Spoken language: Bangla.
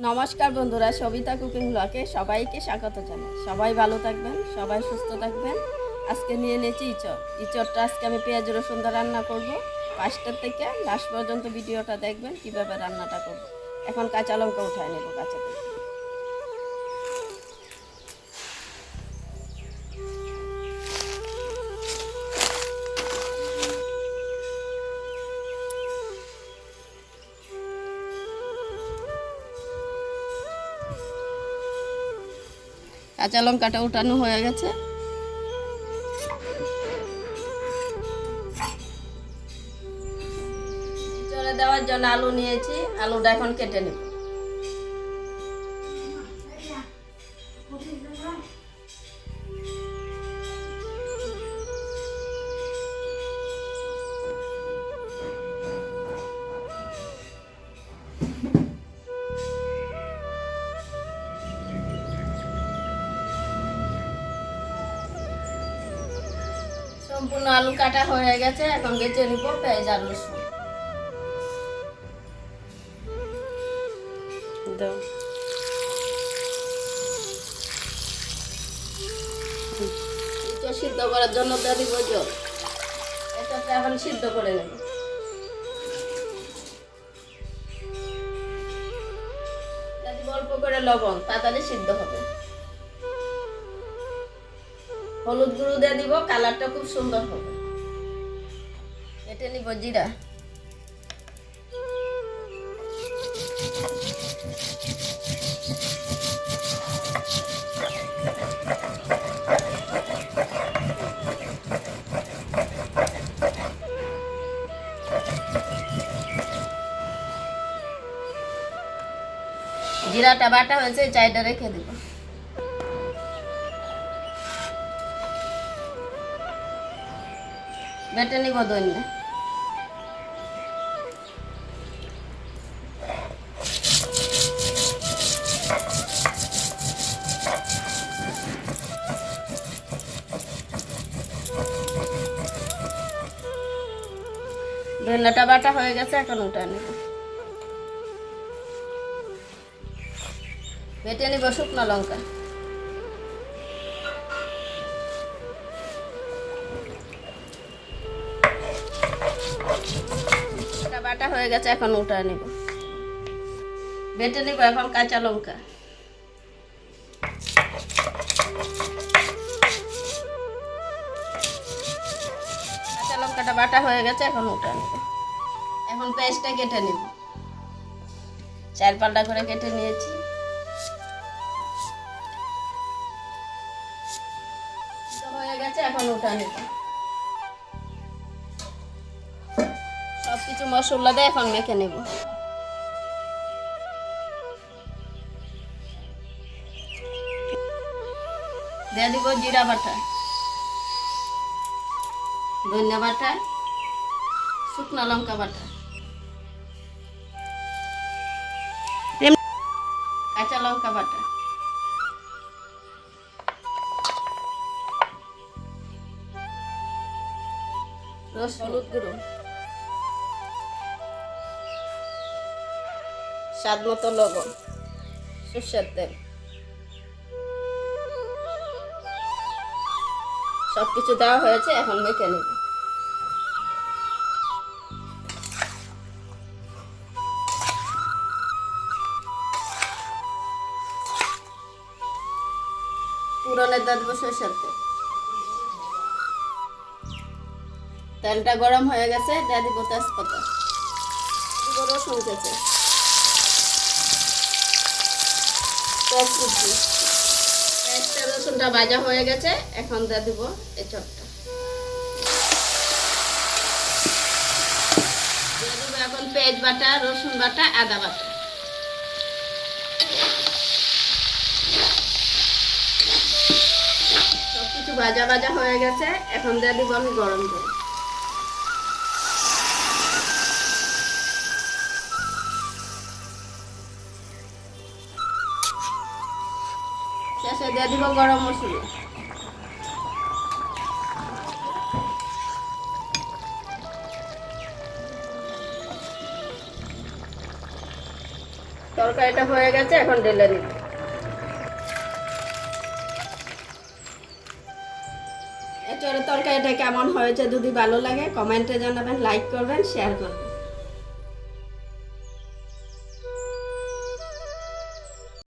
নমস্কার বন্ধুরা, সবিতা কুকিং ব্লগে সবাইকে স্বাগত জানাই। সবাই ভালো থাকবেন, সবাই সুস্থ থাকবেন। আজকে নিয়ে নিয়েছি ইঁচড়। ইঁচড়টা আজকে আমি পেঁয়াজ রসুন দিয়ে রান্না করব। ফার্স্টের থেকে লাস্ট পর্যন্ত ভিডিওটা দেখবেন কিভাবে রান্নাটা করব। এখন কাঁচা লঙ্কা উঠায় নেব কাঁচা থেকে। কাঁচা লঙ্কাটা উঠানো হয়ে গেছে। ইঁচড়ে দেওয়ার জন্য আলু নিয়েছি, আলুটা এখন কেটে নেব। সম্পূর্ণ আলু কাটা হয়ে গেছে, এখন বেছে নিব পেঁয়াজ আর রসুন। ইঁচড় সিদ্ধ করার জন্য দিয়ে দিব জল। এটা এখন সিদ্ধ করে নেব। অল্প করে লবণ, তাড়াতাড়ি সিদ্ধ হবে। হলুদ গুঁড়ো দিয়ে দিব, কালারটা খুব সুন্দর হবে। কেটে নিব জিরা, জিরাটা বাটা হয়েছে, চাইটা রেখে দিব। বেটে নিব ধনিয়া, ধনিয়াটা বাটা হয়ে গেছে, এখন উঠে নেব। বেটে নিব শুকনো লঙ্কা, বাটা হয়ে গেছে, এখন উঠে নিব। বেটে নিব এখন কাঁচা লঙ্কা, কাঁচা লঙ্কাটা বাটা হয়ে গেছে, এখন উঠে নিব। এখন পেঁয়াজটা কেটে নিব, 4 পাল্টা করে কেটে নিয়েছি। হয়ে গেছে, এখন উঠে নিব। সবকিছু মশলা দিয়ে এখন মেখে নেব। দিয়ে দিব জিরা বাটা, ধনিয়া বাটা, শুকনো লঙ্কা বাটা, কাঁচা লঙ্কা বাটা, হলুদ গুঁড়ো, স্বাদ মতো লবণ, সরষের তেল, সবকিছু দেওয়া হয়েছে, এখন মেখে নেব। পুরনের দিয়ে দেবো সরষের তেল। তেলটা গরম হয়ে গেছে, দিয়ে দিব তেজপাতা, রসুন কেটে, পেঁয়াজটা রসুনটা ভাজা হয়ে গেছে, এখন দিয়ে দিব এঁচড়টা। দিয়ে দিব এখন পেঁয়াজ বাটা, রসুন বাটা, আদা বাটা। সবকিছু ভাজা ভাজা হয়ে গেছে, এখন দিয়ে দিব আমি গরম জল। শেষে দিয়ে দিব গরম মশলা। তরকারিটা হয়ে গেছে, এখন ঢেলে নিব। এঁচড়ের তরকারিটা কেমন হয়েছে যদি ভালো লাগে কমেন্টে জানাবেন, লাইক করবেন, শেয়ার করবেন।